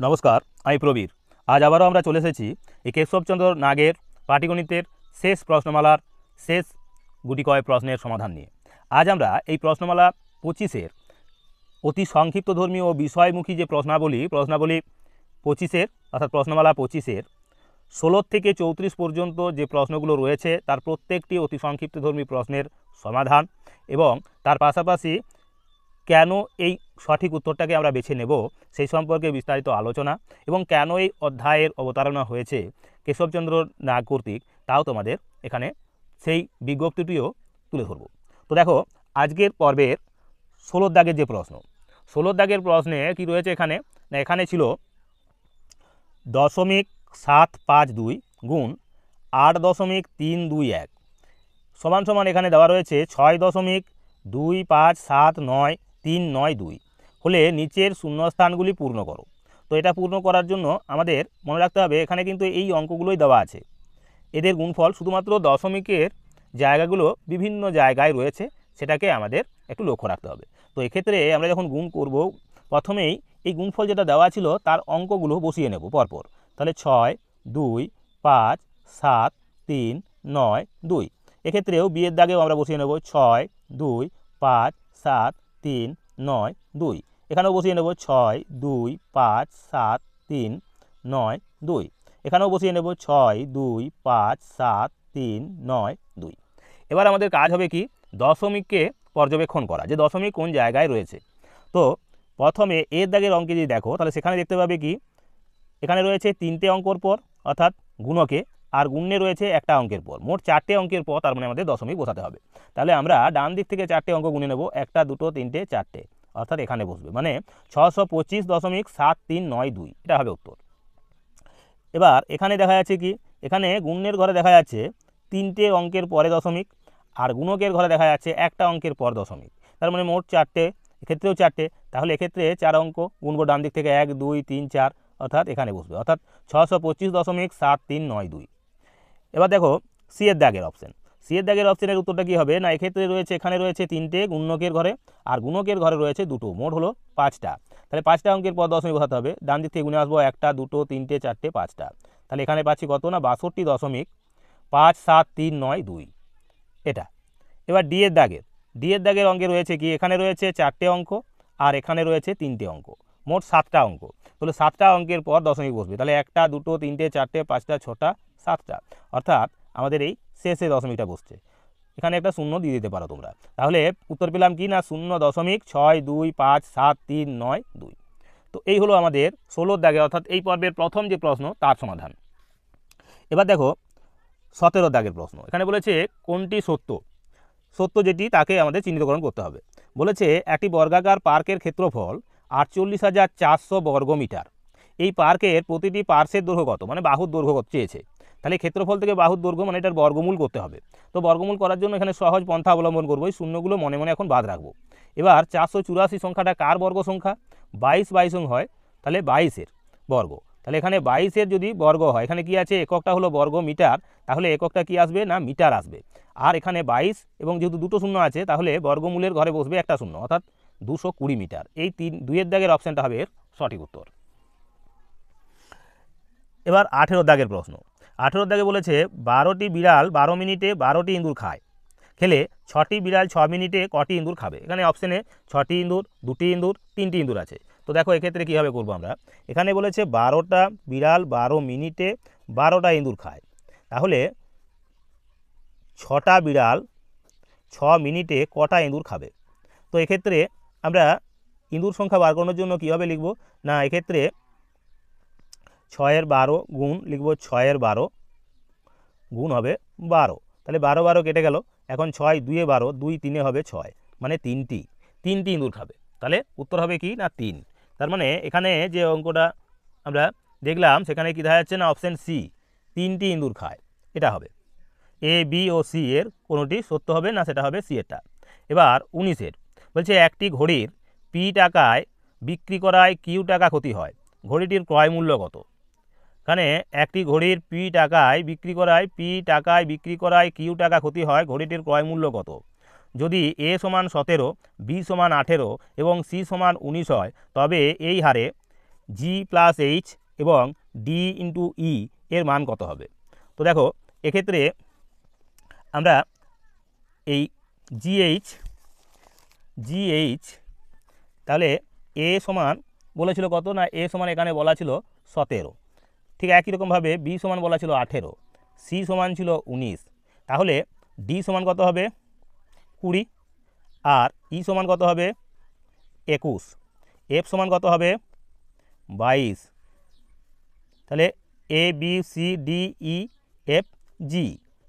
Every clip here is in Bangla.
নমস্কার, আমি প্রবীর। আজ আবারও আমরা চলে এসেছি এই কেশবচন্দ্র নাগের পাটিগণিতের শেষ প্রশ্নমালার শেষ গুটি কয়েক প্রশ্নের সমাধান নিয়ে। আজ আমরা এই প্রশ্নমালা 25-এর অতি সংক্ষিপ্তধর্মী ও বিষয়মুখী যে প্রশ্নাবলী 25-এর অর্থাৎ প্রশ্নমালা 25-এর 16 থেকে 34 পর্যন্ত যে প্রশ্নগুলো রয়েছে তার প্রত্যেকটি অতি সংক্ষিপ্তধর্মী প্রশ্নের সমাধান এবং তার পাশাপাশি কেন এই সঠিক উত্তরটাকে আমরা বেছে নেব সেই সম্পর্কে বিস্তারিত আলোচনা এবং কেন এই অধ্যায়ের অবতারণা হয়েছে কেশবচন্দ্র নাগ কর্তৃক তাও তোমাদের এখানে সেই বিজ্ঞপ্তিটিও তুলে ধরব। তো দেখো, আজকের পর্বের 16 দাগের যে প্রশ্ন, 16 দাগের প্রশ্নে কি রয়েছে এখানে না, এখানে ছিল 0.752 গুণ 8.321 সমান সমান এখানে দেওয়া রয়েছে 6.2579392 হলে নিচের শূন্যস্থানগুলি পূর্ণ করো। তো এটা পূর্ণ করার জন্য আমাদের মনে রাখতে হবে এখানে কিন্তু এই অঙ্কগুলোই দেওয়া আছে, এদের গুণফল শুধুমাত্র দশমিকের জায়গাগুলো বিভিন্ন জায়গায় রয়েছে, সেটাকে আমাদের একটু লক্ষ্য রাখতে হবে। তো এক্ষেত্রে আমরা যখন গুণ করব প্রথমেই এই গুণফল যেটা দেওয়া ছিল তার অঙ্কগুলো বসিয়ে নেব পরপর। তাহলে 6, 2, 5, 7, 3, 9, 2। এক্ষেত্রেও বিয়ের দাগেও আমরা বসিয়ে নেব 6, 2, 5, 7, 3, 9, 2। এখানেও বসিয়ে নেব 6, 2, 5, 7, 3, 9, 2। এখানেও বসিয়ে নেব 6, 2, 5, 7, 3, 9, 2। এবার আমাদের কাজ হবে কি, দশমিককে পর্যবেক্ষণ করা, যে দশমিক কোন জায়গায় রয়েছে। তো প্রথমে এর দাগের অঙ্কে যদি দেখো তাহলে সেখানে দেখতে পাবে কি এখানে রয়েছে 3টে অঙ্কর পর অর্থাৎ গুণকে, আর গুণে রয়েছে একটা অঙ্কের পর, মোট 4টে অঙ্কের পর, তার মানে আমাদের দশমিক বসাতে হবে। তাহলে আমরা ডান দিক থেকে 4টে অঙ্ক গুনে নেব, 1, 2, 3, 4টে, অর্থাৎ এখানে বসবে, মানে 625.7392 এটা হবে উত্তর। এবার এখানে দেখা যাচ্ছে কি, এখানে গুণের ঘরে দেখা যাচ্ছে 3টে অঙ্কের পরে দশমিক, আর গুণকের ঘরে দেখা যাচ্ছে একটা অঙ্কের পর দশমিক, তার মানে মোট 4টে, এক্ষেত্রেও 4টে। তাহলে এক্ষেত্রে 4 অঙ্ক গুনবো ডান দিক থেকে 1, 2, 3, 4, অর্থাৎ এখানে বসবে, অর্থাৎ 625.7392। এবার দেখো সি এর দাগের অপশন, সি এর দাগের অপশনের উত্তরটা কী হবে না, এক্ষেত্রে রয়েছে এখানে রয়েছে 3টে গুণকের ঘরে, আর গুণকের ঘরে রয়েছে 2টো, মোট হলো 5টা। তাহলে 5টা অঙ্কের পর দশমিক বসাতে হবে, ডান দিক থেকে গুনে আসবো 1, 2, 3, 4, 5টা। তাহলে এখানে পাচ্ছি কত না 62.57392 এটা। এবার ডি এর দাগের অঙ্কে রয়েছে কি, এখানে রয়েছে 4টে অঙ্ক আর এখানে রয়েছে 3টে অঙ্ক, মোট 7টা অঙ্ক। তাহলে 7টা অঙ্কের পর দশমিক বসবে, তাহলে 1, 2, 3, 4, 5, 6, 7টা, অর্থাৎ আমাদের এই শেষে দশমিকটা বসছে। এখানে একটা শূন্য দিয়ে দিতে পারো তোমরা। তাহলে উত্তর পেলাম কি না 0.6257392। তো এই হলো আমাদের 16 দাগে অর্থাৎ এই পর্বের প্রথম যে প্রশ্ন তার সমাধান। এবার দেখো 17 দাগের প্রশ্ন, এখানে বলেছে কোনটি সত্য যেটি তাকে আমাদের চিহ্নিতকরণ করতে হবে। বলেছে একটি বর্গাকার পার্কের ক্ষেত্রফল 48,400 বর্গমিটার। এই পার্কের প্রতিটি পার্শ্বের দৈর্ঘ্য কত, মানে বাহুর দৈর্ঘ্য কত চেয়েছে। তাহলে ক্ষেত্রফল থেকে বাহুর দৈর্ঘ্য মানে এটার বর্গমূল করতে হবে। তো বর্গমূল করার জন্য এখানে সহজ পন্থা অবলম্বন করবো, এই শূন্যগুলো মনে মনে এখন বাদ রাখবো। এবার 484 সংখ্যাটা কার বর্গ সংখ্যা, 22 হয়, তাহলে 22-এর বর্গ। তাহলে এখানে 22-এর যদি বর্গ হয়, এখানে কি আছে এককটা হলো বর্গ মিটার, তাহলে এককটা কি আসবে না মিটার আসবে। আর এখানে 22 এবং যেহেতু 2টো শূন্য আছে তাহলে বর্গমূলের ঘরে বসবে একটা শূন্য, অর্থাৎ 220 মিটার। এই 2-এর দাগের অপশানটা হবে এর সঠিক উত্তর। এবার 18 দাগের প্রশ্ন, 18 দাগে বলেছে 12টি বিড়াল 12 মিনিটে 12টি ইঁদুর খায়, খেলে 6টি বিড়াল 6 মিনিটে কটি ইঁদুর খাবে। এখানে অপশানে 6টি ইঁদুর, 2টি ইঁদুর, 3টি ইঁদুর আছে। তো দেখো এক্ষেত্রে কীভাবে করবো আমরা, এখানে বলেছে 12টা বিড়াল 12 মিনিটে 12টা ইঁদুর খায়, তাহলে 6টা বিড়াল 6 মিনিটে কটা ইঁদুর খাবে। তো এক্ষেত্রে আমরা ইঁদুর সংখ্যা বার করানোর জন্য কীভাবে লিখব না, এক্ষেত্রে 6-এর 12 গুণ লিখব, 6-এর 12 গুণ হবে 12, তাহলে 12 12 কেটে গেল। এখন 6 2-এ 12, 2 3-এ হবে 6, মানে 3টি ইঁদুর খাবে। তাহলে উত্তর হবে কি না 3। তার মানে এখানে যে অঙ্কটা আমরা দেখলাম সেখানে কি দেখা যাচ্ছে না অপশান সি, 3টি ইঁদুর খায়, এটা হবে। এ বি ও সি এর কোনোটি সত্য হবে না, সেটা হবে সি এরটা। এবার 19-এর বলছে একটি ঘড়ির পি টাকায় বিক্রি করায় কিউ টাকা ক্ষতি হয়, ঘড়িটির ক্রয় মূল্য কত। এখানে একটি ঘড়ির পি টাকায় বিক্রি করায় কিউ টাকা ক্ষতি হয়, ঘড়িটির ক্রয় মূল্য কত। যদি এ সমান 17, বি সমান 18 এবং সি সমান 19 হয়, তবে এই হারে জি প্লাস এইচ এবং ডি ইন্টু ই এর মান কত হবে। তো দেখো এক্ষেত্রে আমরা এই জিএইচ তাহলে এ সমান বলেছিল কত না, এ সমান এখানে বলা ছিল 17, ঠিক একই রকমভাবে বি সমান বলা ছিল 18, সি সমান ছিল 19, তাহলে ডি সমান কত হবে 20, আর ই সমান কত হবে 21, এফ সমান কত হবে 22, তাহলে A B C D E F G,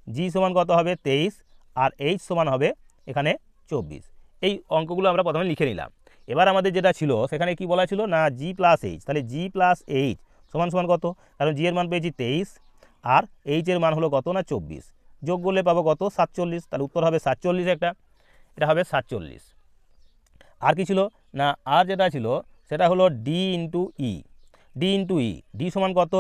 G সমান কত হবে 23, আর এইচ সমান হবে এখানে 24। এই অঙ্কগুলো আমরা প্রথমে লিখে নিলাম। এবার আমাদের যেটা ছিল সেখানে কি বলা ছিল না জি প্লাস এইচ, তাহলে জি প্লাস এইচ সমান সমান কত, কারণ জি এর মান পেয়েছি 23 আর এইচ এর মান হলো কত না 24, যোগ করলে পাবো কত 47, তাহলে উত্তর হবে 47, এটা হবে 47। আর কি ছিল না, আর যেটা ছিল সেটা হলো ডি ইন্টু ই, ডি সমান কত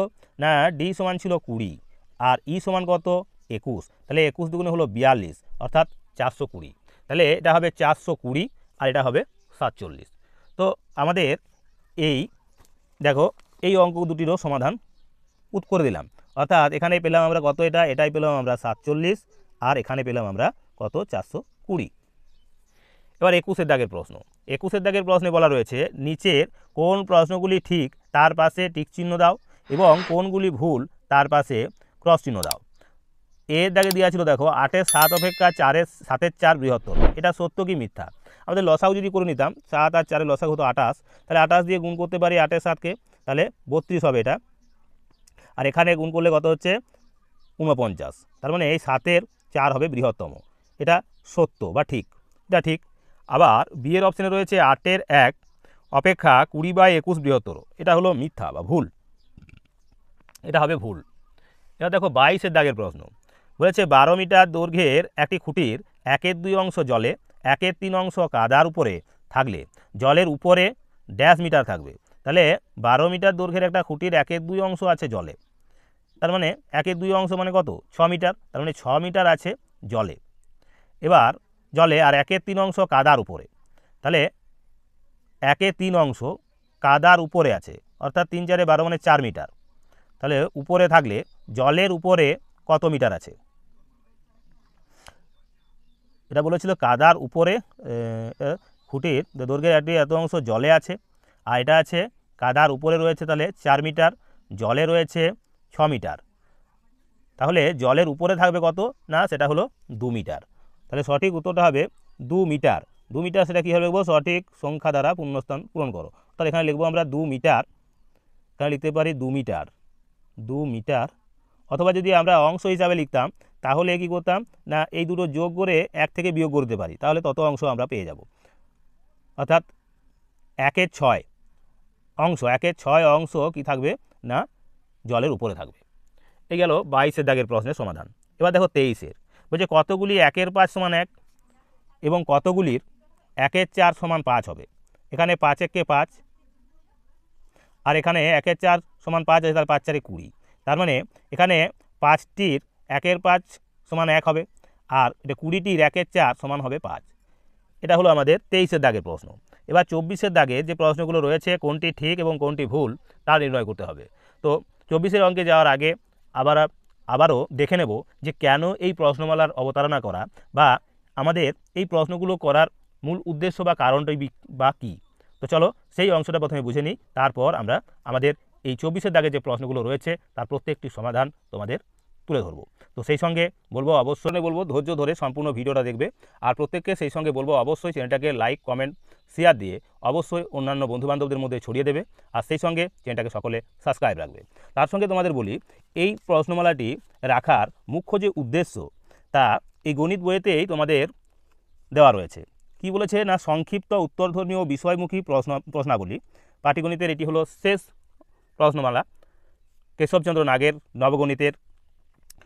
না, ডি সমান ছিল 20 আর ই সমান কত 21, তাহলে 21 দুগুণে হলো 42 অর্থাৎ 420, তাহলে এটা হবে 420 আর এটা হবে 47। তো আমাদের এই দেখো এই অঙ্ক দুটিরও সমাধান করে দিলাম, অর্থাৎ এখানে পেলাম আমরা কত, এটাই পেলাম আমরা 47 আর এখানে পেলাম আমরা কত 420। এবার 21-এর দাগের প্রশ্ন। 21-এর দাগের প্রশ্নে বলা রয়েছে নিচের কোন প্রশ্নগুলি ঠিক তার পাশে টিক চিহ্ন দাও এবং কোনগুলি ভুল তার পাশে ক্রস চিহ্ন দাও। এর দাগে দেওয়া ছিল দেখো 8-এর 7 অপেক্ষা 7-এর 4 বৃহত্তর, এটা সত্য কি মিথ্যা। আমাদের লসাগু যদি করে নিতাম 7 আর 4-এর লসাগু হতো 28, তাহলে 28 দিয়ে গুণ করতে পারি 8-এর 7-কে, তাহলে 32 হবে এটা, আর এখানে গুণ করলে কত হচ্ছে 49, তার মানে এই 7-এর 4 হবে বৃহত্তম, এটা সত্য বা ঠিক, এটা ঠিক। আবার বিয়ের অপশানে রয়েছে 8-এর 1 অপেক্ষা 20/21 বৃহত্তর, এটা হলো মিথ্যা বা ভুল, এটা হবে ভুল। এবার দেখো 22-এর দাগের প্রশ্ন বলেছে 12 মিটার দৈর্ঘ্যের একটি খুঁটির 1/2 অংশ জলে 1/3 অংশ কাদার উপরে থাকলে জলের উপরে ড্যাশ মিটার থাকবে। তাহলে 12 মিটার দৈর্ঘ্যের একটা খুঁটির 1/2 অংশ আছে জলে, তার মানে 1/2 অংশ মানে কত 6 মিটার, তার মানে 6 মিটার আছে জলে, এবার জলে আর 1/3 অংশ কাদার উপরে, তাহলে 1/3 অংশ কাদার উপরে আছে, অর্থাৎ 3 4 12 মানে 4 মিটার, তাহলে উপরে থাকলে জলের উপরে কত মিটার আছে, এটা বলেছিল কাদার উপরে খুঁটির দৈর্ঘ্যের এত অংশ জলে আছে, আর এটা আছে কাদার উপরে রয়েছে, তাহলে 4 মিটার, জলে রয়েছে 6 মিটার, তাহলে জলের উপরে থাকবে কত না সেটা হলো 2 মিটার, তাহলে সঠিক উত্তরটা হবে 2 মিটার। 2 মিটার সেটা কীভাবে লিখবো, সঠিক সংখ্যা দ্বারা পূর্ণস্থান পূরণ করো, তাহলে এখানে লিখবো আমরা 2 মিটার, এখানে লিখতে পারি 2 মিটার, 2 মিটার। অথবা যদি আমরা অংশ হিসাবে লিখতাম তাহলে কি করতাম না এই দুটো যোগ করে 1 থেকে বিয়োগ করতে পারি, তাহলে তত অংশ আমরা পেয়ে যাব, অর্থাৎ 1/6 অংশ, 1/6 অংশ কি থাকবে না জলের উপরে থাকবে। এই গেল 22-এর দাগের প্রশ্নের সমাধান। এবার দেখো 23-এর বলছে কতগুলি 1/5 = 1 এবং কতগুলির 1/4 = 5 হবে। এখানে 5 1 5 আর এখানে 1/4 = 5 আছে, তার 5 4 20, তার মানে এখানে 5টির 1/5 = 1 হবে, আর এটা 20টির 1/4 সমান হবে 5। এটা হলো আমাদের 23-এর দাগের প্রশ্ন। এবার 24-এর দাগে যে প্রশ্নগুলো রয়েছে কোনটি ঠিক এবং কোনটি ভুল তা নির্ণয় করতে হবে। তো 24-এর অঙ্কে যাওয়ার আগে আবারও দেখে নেব যে কেন এই প্রশ্নমালার অবতারণা করা বা আমাদের এই প্রশ্নগুলো করার মূল উদ্দেশ্য বা কারণটাই বা কী। তো চলো সেই অংশটা প্রথমে বুঝে নিই, তারপর আমরা আমাদের এই 24-এর দাগে যে প্রশ্নগুলো রয়েছে তার প্রত্যেকটি সমাধান তোমাদের তুলে ধরবো। তো সেই সঙ্গে বলবো অবশ্যই ধৈর্য ধরে সম্পূর্ণ ভিডিওটা দেখবে, আর প্রত্যেককে সেই সঙ্গে বলবো অবশ্যই চ্যানেলটাকে লাইক কমেন্ট শেয়ার দিয়ে অবশ্যই অন্যান্য বন্ধুবান্ধবদের মধ্যে ছড়িয়ে দেবে, আর সেই সঙ্গে চ্যানেলটাকে সকলে সাবস্ক্রাইব রাখবে। তার সঙ্গে তোমাদের বলি এই প্রশ্নমালাটি রাখার মুখ্য যে উদ্দেশ্য তা এই গণিত বইয়েতেই তোমাদের দেওয়া রয়েছে। কি বলেছে না সংক্ষিপ্ত উত্তরধর্মী ও বিষয়মুখী প্রশ্নাবলী, পাটিগণিতের এটি হলো শেষ প্রশ্নমালা, কেশবচন্দ্র নাগের নবগণিতের।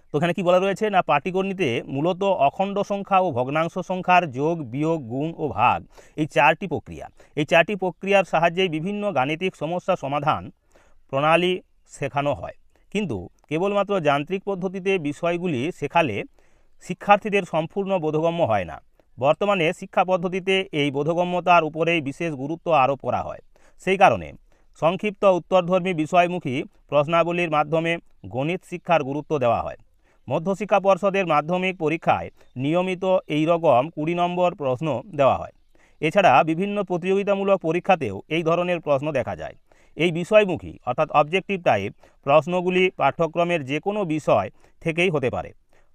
তো এখানে কী বলা রয়েছে না পাটিগণিতে মূলত অখণ্ড সংখ্যা ও ভগ্নাংশ সংখ্যার যোগ বিয়োগ গুণ ও ভাগ এই 4টি প্রক্রিয়া, এই 4টি প্রক্রিয়ার সাহায্যেই বিভিন্ন গাণিতিক সমস্যা সমাধান প্রণালী শেখানো হয়, কিন্তু কেবলমাত্র যান্ত্রিক পদ্ধতিতে বিষয়গুলি শেখালে শিক্ষার্থীদের সম্পূর্ণ বোধগম্য হয় না। বর্তমানে শিক্ষা পদ্ধতিতে এই বোধগম্যতার উপরেই বিশেষ গুরুত্ব আরোপ করা হয়। সেই কারণে সংক্ষিপ্ত উত্তরধর্মী বিষয়মুখী প্রশ্নাবলীর মাধ্যমে গণিত শিক্ষার গুরুত্ব দেওয়া হয়। মধ্যশিক্ষা পর্ষদের মাধ্যমিক পরীক্ষায় নিয়মিত এই রকম 20 নম্বর প্রশ্ন দেওয়া হয়। এছাড়া বিভিন্ন প্রতিযোগিতামূলক পরীক্ষাতেও এই ধরনের প্রশ্ন দেখা যায়। এই বিষয়মুখী অর্থাৎ অবজেক্টিভ টাইপ প্রশ্নগুলি পাঠ্যক্রমের যে কোনো বিষয় থেকেই হতে পারে।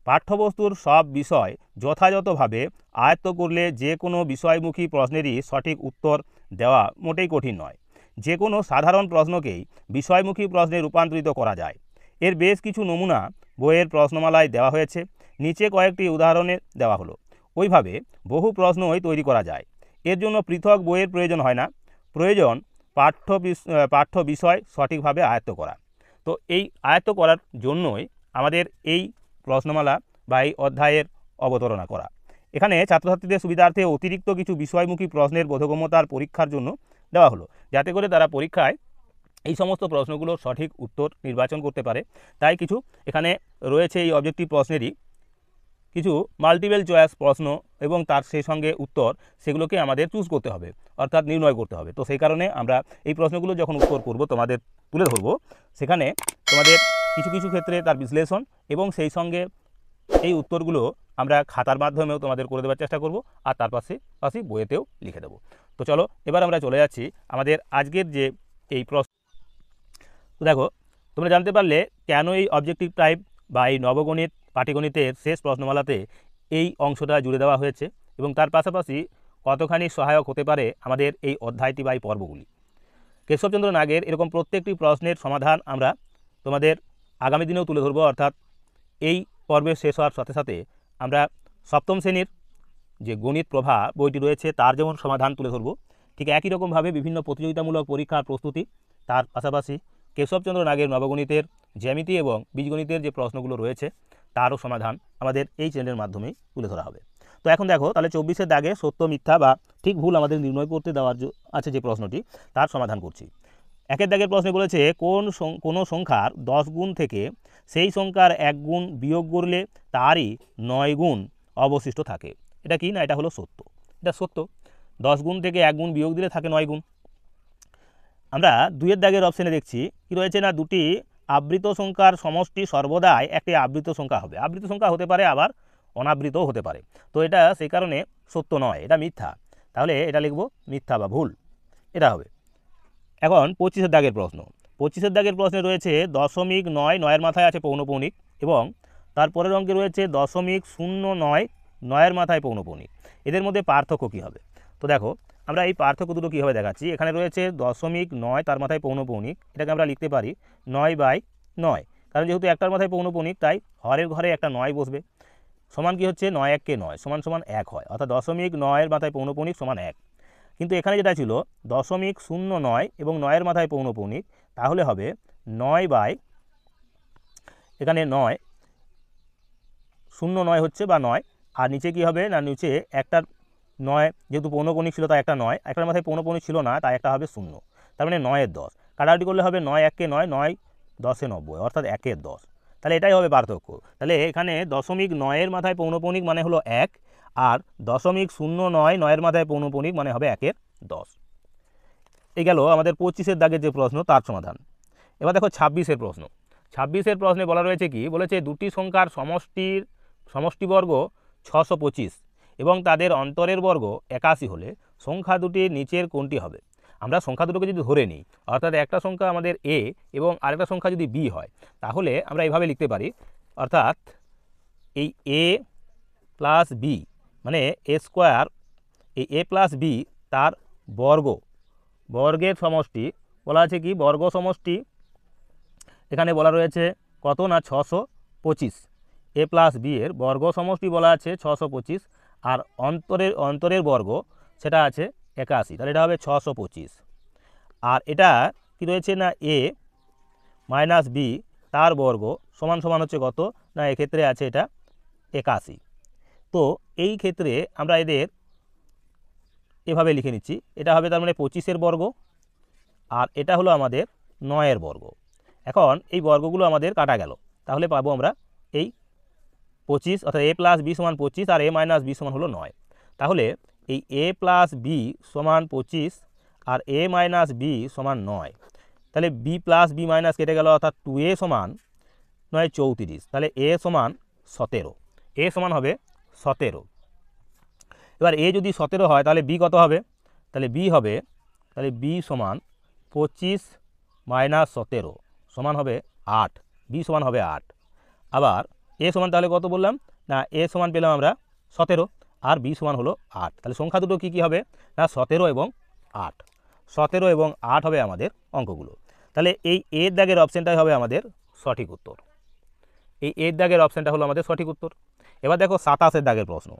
পাঠ্যবস্তুর সব বিষয় যথাযথভাবে আয়ত্ত করলে যে কোনো বিষয়মুখী প্রশ্নেরই সঠিক উত্তর দেওয়া মোটেই কঠিন নয়। যে কোনো সাধারণ প্রশ্নকেই বিষয়মুখী প্রশ্নে রূপান্তরিত করা যায়। এর বেশ কিছু নমুনা বইয়ের প্রশ্নমালায় দেওয়া হয়েছে, নিচে কয়েকটি উদাহরণে দেওয়া হলো। ওইভাবে বহু প্রশ্নই তৈরি করা যায়। এর জন্য পৃথক বইয়ের প্রয়োজন হয় না, প্রয়োজন পাঠ্য বিষয় সঠিকভাবে আয়ত্ত করা। তো এই আয়ত্ত করার জন্যই আমাদের এই প্রশ্নমালা বা এই অধ্যায়ের অবতারণা করা। এখানে ছাত্রছাত্রীদের সুবিধার্থে অতিরিক্ত কিছু বিষয়মুখী প্রশ্নের বোধগম্যতার পরীক্ষার জন্য দেওয়া হলো, যাতে করে তারা পরীক্ষায় এই সমস্ত প্রশ্নগুলোর সঠিক উত্তর নির্বাচন করতে পারে। তাই কিছু এখানে রয়েছে এই অবজেক্টিভ প্রশ্নেরই কিছু মাল্টিপল চয়েস প্রশ্ন এবং তার সেই সঙ্গে উত্তর, সেগুলোকে আমাদের চুজ করতে হবে, অর্থাৎ নির্ণয় করতে হবে। তো সেই কারণে আমরা এই প্রশ্নগুলো যখন উত্তর করব, তোমাদের তুলে ধরবো, সেখানে তোমাদের কিছু কিছু ক্ষেত্রে তার বিশ্লেষণ এবং সেই সঙ্গে এই উত্তরগুলো আমরা খাতার মাধ্যমেও তোমাদের করে দেওয়ার চেষ্টা করব, আর তার পাশে বইয়েতেও লিখে দেবো। তো চলো এবার আমরা চলে যাচ্ছি আমাদের আজকের যে এই প্রশ্ন। তো দেখো, তোমরা জানতে পারলে কেন এই অবজেক্টিভ টাইপ বা এই নবগণিত পাটিগণিতের শেষ প্রশ্নমালাতে এই অংশটা জুড়ে দেওয়া হয়েছে এবং তার পাশাপাশি কতখানি সহায়ক হতে পারে আমাদের এই অধ্যায়টি বা এই পর্বগুলি। কেশবচন্দ্র নাগের এরকম প্রত্যেকটি প্রশ্নের সমাধান আমরা তোমাদের আগামী দিনেও তুলে ধরবো, অর্থাৎ এই পর্বের শেষ হওয়ার সাথে সাথে আমরা সপ্তম শ্রেণীর যে গণিত প্রভা বইটি রয়েছে তার যেমন সমাধান তুলে ধরবো, ঠিক একই রকমভাবে বিভিন্ন প্রতিযোগিতামূলক পরীক্ষার প্রস্তুতি, তার পাশাপাশি কেশবচন্দ্র নাগের নবগণিতের জ্যামিতি এবং বীজগণিতের যে প্রশ্নগুলো রয়েছে তারও সমাধান আমাদের এই চ্যানেলের মাধ্যমেই তুলে ধরা হবে। তো এখন দেখো, তাহলে 24-এর দাগে সত্য মিথ্যা বা ঠিক ভুল আমাদের নির্ণয় করতে দেওয়ার আছে যে প্রশ্নটি, তার সমাধান করছি। 1-এর দাগের প্রশ্নে বলেছে কোনো সংখ্যার 10 গুণ থেকে সেই সংখ্যার 1 গুণ বিয়োগ করলে তারই 9 গুণ অবশিষ্ট থাকে। এটা কি না, এটা হলো সত্য। এটা সত্য। 10 গুণ থেকে 1 গুণ বিয়োগ দিলে থাকে 9 গুণ। আমরা 2-এর দাগের অপশানে দেখছি কি রয়েছে না, দুটি আবৃত সংখ্যার সমষ্টি সর্বদাই একটি আবৃত সংখ্যা হবে। আবৃত সংখ্যা হতে পারে, আবার অনাবৃতও হতে পারে। তো এটা সেই কারণে সত্য নয়, এটা মিথ্যা। তাহলে এটা লিখব মিথ্যা বা ভুল, এটা হবে। এখন 25-এর দাগের প্রশ্ন। 25-এর দাগের প্রশ্নে রয়েছে 0.9, 9-এর মাথায় আছে পৌনঃপৌনিক, এবং তারপরের অঙ্কে রয়েছে 0.09, 9-এর মাথায় পৌনঃপৌনিক। এদের মধ্যে পার্থক্য কী হবে? তো দেখো, আমরা এই পার্থক্য দুটো কীভাবে দেখাচ্ছি। এখানে রয়েছে 0.9, তার মাথায় পৌনঃপৌনিক, এটাকে আমরা লিখতে পারি 9/9, কারণ যেহেতু একটার মাথায় পৌনঃপৌনিক তাই হরের ঘরে একটা 9 বসবে। সমান কি হচ্ছে, 9 1 কে 9 সমান সমান 1 হয়, অর্থাৎ 0.9-এর মাথায় পৌনঃপৌনিক সমান 1। কিন্তু এখানে যেটা ছিল 0.09 এবং 9-এর মাথায় পৌনঃপৌনিক, তাহলে হবে 9 এখানে 9 হচ্ছে বা 9, আর নিচে কি হবে না, নিচে একটা 9, যেহেতু পৌনঃপৌনিক ছিল তাই একটা 9, একটার মাথায় পৌনঃপৌনিক ছিল না তাই একটা হবে 0, তার মানে 9-এর 10। কাটাকাটি করলে হবে 9 1 কে 9, 9 10 90, অর্থাৎ 1-এর 10। তাহলে এটাই হবে পার্থক্য। তাহলে এখানে 0.9-এর মাথায় পৌনঃপৌনিক মানে হলো 1, আর 0.09 9-এর মাথায় পৌনঃপৌনিক মানে হবে 1-এর 10। এই গেল আমাদের 25-এর দাগের যে প্রশ্ন, তার সমাধান। এবার দেখো 26-এর প্রশ্ন। 26-এর প্রশ্নে বলা রয়েছে কি, বলেছে দুটি সংখ্যার সমষ্টিবর্গ 625 এবং তাদের অন্তরের বর্গ 81 হলে সংখ্যা দুটির নিচের কোনটি হবে? আমরা সংখ্যা দুটোকে যদি ধরে নিই, অর্থাৎ একটা সংখ্যা আমাদের a এবং আরেকটা সংখ্যা যদি b হয়, তাহলে আমরা এইভাবে লিখতে পারি, অর্থাৎ এই a প্লাস b মানে a স্কোয়ার, এই a প্লাস b তার বর্গের সমষ্টি বলা আছে কি, বর্গ সমষ্টি এখানে বলা রয়েছে কত না 625। a প্লাস b এর বর্গ সমষ্টি বলা আছে 625, আর অন্তরের বর্গ সেটা আছে 81, তাহলে এটা হবে 625। আর এটা কি রয়েছে না, a মাইনাস b তার বর্গ সমান সমান হচ্ছে কত না, এক্ষেত্রে আছে এটা 81। তো এই ক্ষেত্রে আমরা এদের এভাবে লিখে নিচ্ছি, এটা হবে তার মানে 25-এর বর্গ, আর এটা হলো আমাদের 9-এর বর্গ। এখন এই বর্গগুলো আমাদের কাটা গেল, তাহলে পাবো আমরা এই 25, অর্থাৎ a প্লাস b সমান 25 আর a মাইনাস b সমান হলো 9। তাহলে এই a প্লাস b সমান 25 আর a মাইনাস বি সমান 9, তাহলে b প্লাস বি মাইনাস কেটে গেল, অর্থাৎ 2a সমান 9 34, তাহলে a সমান 17, a সমান হবে 17। এবার a যদি 17 হয় তাহলে b কত হবে, তাহলে b সমান 25 মাইনাস 17 সমান হবে 8, b সমান হবে 8। আবার a সমান তাহলে কত বললাম না, a সমান পেলাম আমরা 17 আর b সমান হলো 8, তাহলে সংখ্যা দুটো কী কী হবে না 17 এবং 8, 17 এবং 8 হবে আমাদের অঙ্কগুলো। তাহলে এই এর দাগের অপশানটাই হবে আমাদের সঠিক উত্তর, এই এর দাগের অপশানটা হলো আমাদের সঠিক উত্তর। এবার দেখো 27 দাগের প্রশ্ন,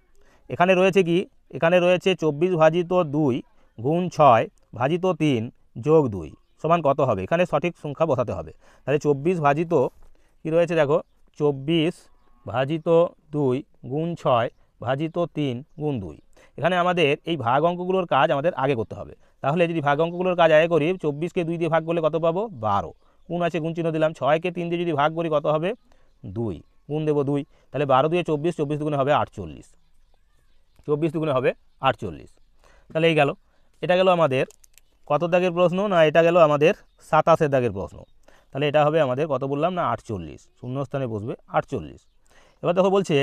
এখানে রয়েছে কি, এখানে রয়েছে 24 ভাজিত 2 গুণ 6 ভাজিত 3 যোগ 2 সমান কত হবে, এখানে সঠিক সংখ্যা বসাতে হবে। তাহলে 24 ভাজিত কি রয়েছে দেখো, 24 ভাজিত 2 গুণ 6 ভাজিত 3 গুণ 2, এখানে আমাদের এই ভাগ অঙ্কগুলোর কাজ আমাদের আগে করতে হবে। তাহলে যদি ভাগ অঙ্কগুলোর কাজ আগে করি, 24কে 2 দিয়ে ভাগ করলে কত পাবো 12, গুণ আছে গুণ চিহ্ন দিলাম, 6কে 3 দিয়ে যদি ভাগ করি কত হবে 2, গুণ দেবো 2, তাহলে 12 দিয়ে 24, 24 দুগুণে হবে 48, 24 দুগুণে হবে 48। তাহলে এই গেল, এটা গেল আমাদের কত দাগের প্রশ্ন না, এটা গেল আমাদের 27 দাগের প্রশ্ন। তাহলে এটা হবে আমাদের কত বললাম না 48, শূন্যস্থানে বসবে 48। এবার দেখো বলছে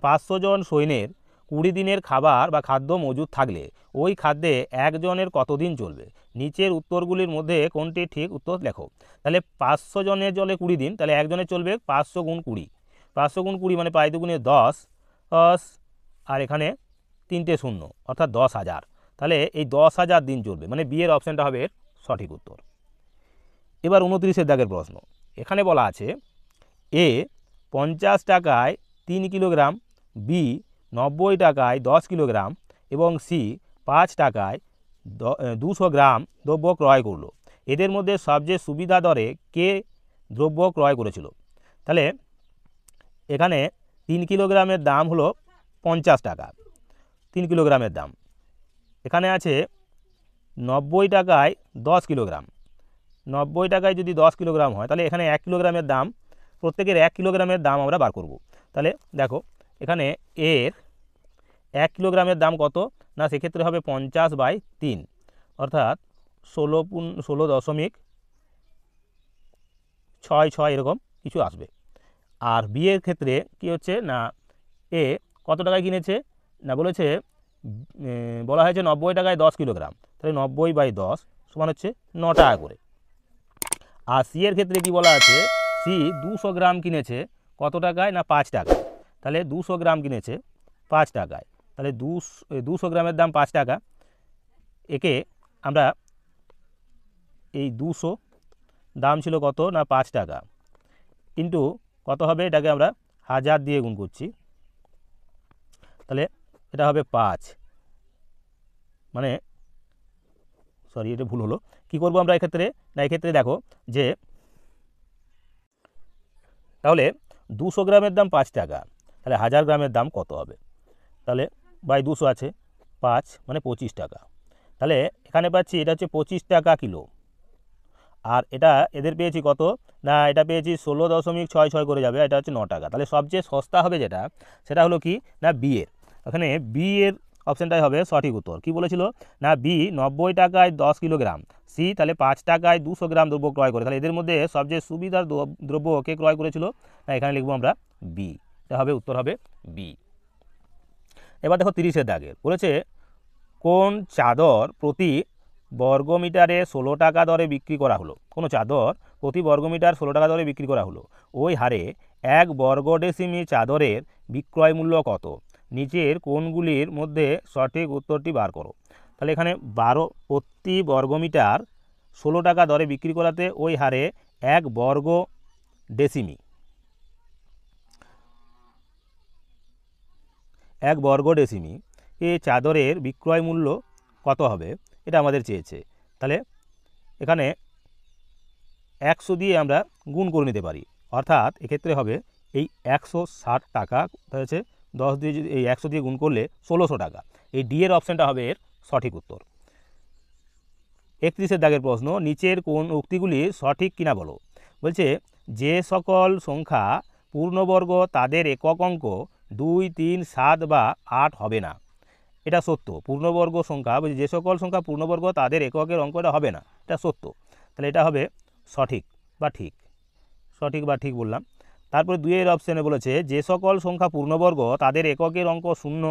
500 জন সৈন্যের 20 দিনের খাবার বা খাদ্য মজুদ থাকলে ওই খাদ্যে একজনের কতদিন চলবে, নিচের উত্তরগুলির মধ্যে কোনটি ঠিক উত্তর লেখো। তাহলে 500 জনের চলে 20 দিন, তাহলে একজনের চলবে 500 গুণ 20, 500 গুণ 20 মানে পাই দুগুণে 10, আর এখানে 3টে শূন্য অর্থাৎ 10,000, তাহলে এই 10,000 দিন চলবে, মানে বি এর অপশানটা হবে এর সঠিক উত্তর। এবার 29 দাগের প্রশ্ন, এখানে বলা আছে এ 50 টাকায় 3 কিলোগ্রাম, বি 90 টাকায় 10 কিলোগ্রাম এবং সি 5 টাকায় 200 গ্রাম দ্রব্য ক্রয় করলো, এদের মধ্যে সবচেয়ে সুবিধা দরে কে দ্রব্য ক্রয় করেছিল। তাহলে এখানে 3 কিলোগ্রামের দাম হলো 50 টাকা, 3 কিলোগ্রামের দাম, এখানে আছে 90 টাকায় 10 কিলোগ্রাম, 90 টাকায় যদি 10 কিলোগ্রাম হয় তাহলে এখানে 1 কিলোগ্রামের দাম, প্রত্যেকের 1 কিলোগ্রামের দাম আমরা বার করব। তাহলে দেখো এখানে এর 1 কিলোগ্রামের দাম কত না, সেক্ষেত্রে হবে 50/3 অর্থাৎ 16.66 এরকম কিছু আসবে। আর বি এর ক্ষেত্রে কি হচ্ছে না, এ কত টাকায় কিনেছে না, বলা হয়েছে 90 টাকায় 10 কিলোগ্রাম, তাহলে 90/10 সমান হচ্ছে 9 টাকা করে। আর সি এর ক্ষেত্রে কি বলা আছে, সি 200 গ্রাম কিনেছে কত টাকায় না 5 টাকা, তাহলে 200 গ্রাম কিনেছে 5 টাকায়, তাহলে 200 গ্রামের দাম 5 টাকা, একে আমরা এই 200 দাম ছিল কত না 5 টাকা ইন্টু কত হবে, এটাকে আমরা 1000 দিয়ে গুণ করছি, তাহলে এটা হবে 5, মানে সরি এটা ভুল হলো, কি করব আমরা এক্ষেত্রে না, এক্ষেত্রে দেখো যে তাহলে 200 গ্রামের দাম 5 টাকা, তাহলে 1000 গ্রামের দাম কত হবে, তাহলে বাই 200 আছে 5 মানে 25 টাকা, তাহলে এখানে পাচ্ছি এটা হচ্ছে 25 টাকা কিলো, আর এটা এদের পেয়েছি কত না, এটা পেয়েছি 16.66 করে যাবে, এটা হচ্ছে 9 টাকা। তাহলে সবচেয়ে সস্তা হবে যেটা, সেটা হলো কি না বি এর, এখানে বি এর অপশানটাই হবে সঠিক উত্তর। কি বলেছিল না বি 90 টাকায় 10 কিলোগ্রাম, সি তাহলে 5 টাকায় 200 গ্রাম দ্রব্য ক্রয় করে, তাহলে এদের মধ্যে সবচেয়ে সুবিধার দ্রব্য কে ক্রয় করেছিল না, এখানে লিখবো আমরা বি, এটা হবে উত্তর হবে বি। এবার দেখো 30 দাগের বলেছে কোন চাদর প্রতি বর্গমিটারে 16 টাকা দরে বিক্রি করা হলো, কোনো চাদর প্রতি বর্গমিটার 16 টাকা দরে বিক্রি করা হলো, ওই হারে 1 বর্গ ডেসিমি চাদরের বিক্রয় মূল্য কত, নিচের কোনগুলির মধ্যে সঠিক উত্তরটি বার করো। তাহলে এখানে 12 প্রতি বর্গমিটার 16 টাকা দরে বিক্রি করাতে ওই হারে 1 বর্গ ডেসিমি, 1 বর্গ ডেসিমি এই চাদরের বিক্রয় মূল্য কত হবে, এটা আমাদের চেয়েছে। তাহলে এখানে 100 দিয়ে আমরা গুণ করে নিতে পারি, অর্থাৎ এক্ষেত্রে হবে এই 160 টাকা হয়েছে, 10 দিয়ে যদি এই 100 দিয়ে গুণ করলে 1600 টাকা, এই ডি এর অপশানটা হবে এর সঠিক উত্তর। 31 দাগের প্রশ্ন, নিচের কোন উক্তিগুলি সঠিক কিনা বলো। বলছে যে সকল সংখ্যা পূর্ণবর্গ তাদের একক অঙ্ক 2, 3, 7 বা 8 হবে না, এটা সত্য। পূর্ণবর্গ সংখ্যা বলছি যে সকল সংখ্যা পূর্ণবর্গ তাদের এককের অঙ্কটা হবে না, এটা সত্য। তাহলে এটা হবে সঠিক বা ঠিক, সঠিক বা ঠিক বললাম। তারপরে 2 অপশানে বলেছে যে সকল সংখ্যা পূর্ণবর্গ তাদের এককের অঙ্ক 0,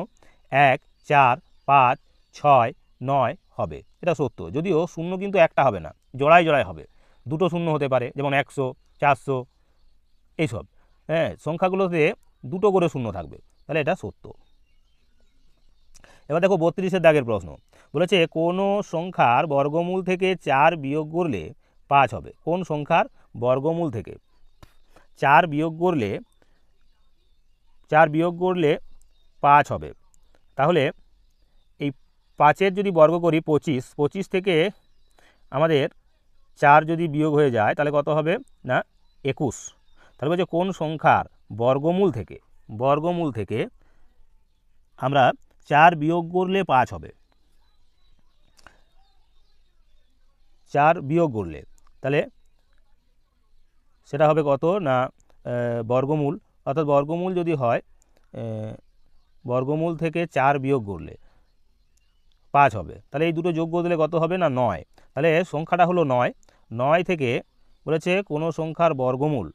1, 4, 5, 6, 9 হবে, এটা সত্য। যদিও শূন্য কিন্তু একটা হবে না, জোড়ায় জোড়ায় হবে, দুটো শূন্য হতে পারে, যেমন 100, 400 এইসব। হ্যাঁ, সংখ্যাগুলোতে দুটো করে শূন্য থাকবে, তাহলে এটা সত্য। এবার দেখো 32 দাগের প্রশ্ন বলেছে কোনো সংখ্যার বর্গমূল থেকে 4 বিয়োগ করলে 5 হবে। কোন সংখ্যার বর্গমূল থেকে 4 বিয়োগ করলে 5 হবে। তাহলে এই 5-এর যদি বর্গ করি 25, 25 থেকে আমাদের 4 যদি বিয়োগ হয়ে যায় তাহলে কত হবে না 21। তাহলে বলছে কোন সংখ্যার বর্গমূল থেকে আমরা 4 বিয়োগ করলে 5 হবে। 4 বিয়োগ করলে তাহলে সেটা হবে কত না বর্গমূল, অর্থাৎ বর্গমূল যদি হয় বর্গমূল থেকে 4 বিয়োগ করলে 5 হবে। তাহলে এই দুটো যোগ করে দিলে কত হবে না 9। তাহলে সংখ্যাটা হলো 9। 9 থেকে বলেছে কোনো সংখ্যার বর্গমূল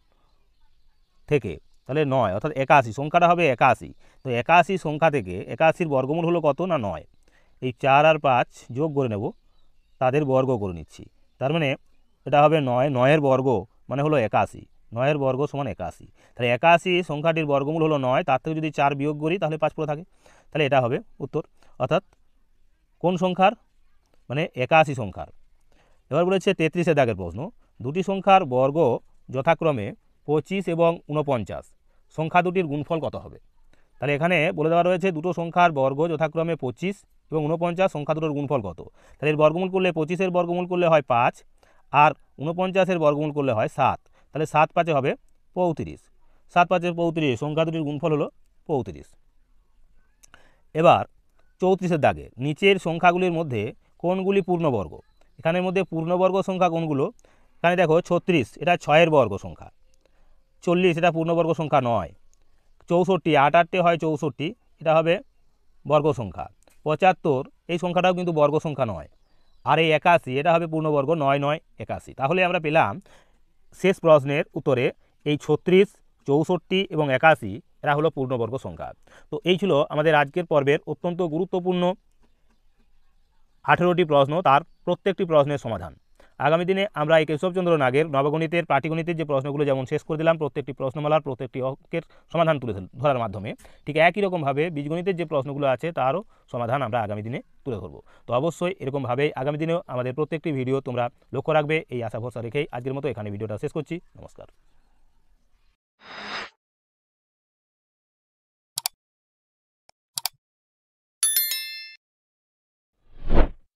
থেকে, তাহলে 9 অর্থাৎ 81, সংখ্যাটা হবে 81। তো 81 সংখ্যা থেকে 81-র বর্গমূল হলো কত না 9। এই 4 আর 5 যোগ করে নেব, তাদের বর্গ করে নিচ্ছি। তার মানে এটা হবে 9, 9-এর বর্গ মানে হলো 81, 9-এর বর্গ সমান 81। তাহলে 81 সংখ্যাটির বর্গমূল হলো 9, তার থেকে যদি 4 বিয়োগ করি তাহলে 5 পড়ে থাকে, তাহলে এটা হবে উত্তর। অর্থাৎ কোন সংখ্যার মানে 81 সংখ্যার। এবার বলেছে 33 দাগের প্রশ্ন, দুটি সংখ্যার বর্গ যথাক্রমে 25 এবং 49, সংখ্যা দুটির গুণফল কত হবে। তাহলে এখানে বলে দেওয়া রয়েছে দুটো সংখ্যার বর্গ যথাক্রমে 25 এবং 49, সংখ্যা দুটোর গুণফল কত। তাহলে এর বর্গমূল করলে 25-এর বর্গমূল করলে হয় 5, আর 49-এর বর্গমূল করলে হয় 7। তাহলে 7 5 হবে 35, 7 5 35, সংখ্যা দুটির গুণফল হলো 35। এবার 34 দাগে নিচের সংখ্যাগুলির মধ্যে কোনগুলি পূর্ণবর্গ। এখানের মধ্যে পূর্ণবর্গ সংখ্যা কোনগুলো, এখানে দেখো 36 এটা 6-এর বর্গ সংখ্যা, 40 এটা পূর্ণবর্গ সংখ্যা নয়, 64 8 8 হয় 64, এটা হবে বর্গ সংখ্যা, 75 এই সংখ্যাটাও কিন্তু বর্গ সংখ্যা নয়, আর এই 81 এটা হবে পূর্ণবর্গ, 9 9 81। তাহলে আমরা পেলাম শেষ প্রশ্নের উত্তরে এই 36, 64 এবং 81 এরা হলো পূর্ণবর্গ সংখ্যা। তো এই ছিল আমাদের আজকের পর্বের অত্যন্ত গুরুত্বপূর্ণ 18টি প্রশ্ন, তার প্রত্যেকটি প্রশ্নের সমাধান। আগামী দিনে আমরা এই কেশবচন্দ্র নাগের নবগণিতের পাটিগণিতের যে প্রশ্নগুলো যেমন শেষ করে দিলাম, প্রত্যেকটি প্রশ্নমালার প্রত্যেকটি অঙ্কের সমাধান তুলে ধরার মাধ্যমে, ঠিক একই রকমভাবে বীজগণিতের যে প্রশ্নগুলো আছে তারও সমাধান আমরা আগামী দিনে তুলে ধরব। তো অবশ্যই এরকমভাবে আগামী দিনেও আমাদের প্রত্যেকটি ভিডিও তোমরা লক্ষ্য রাখবে, এই আশা ভরসা রেখেই আজকের মতো এখানে ভিডিওটা শেষ করছি। নমস্কার।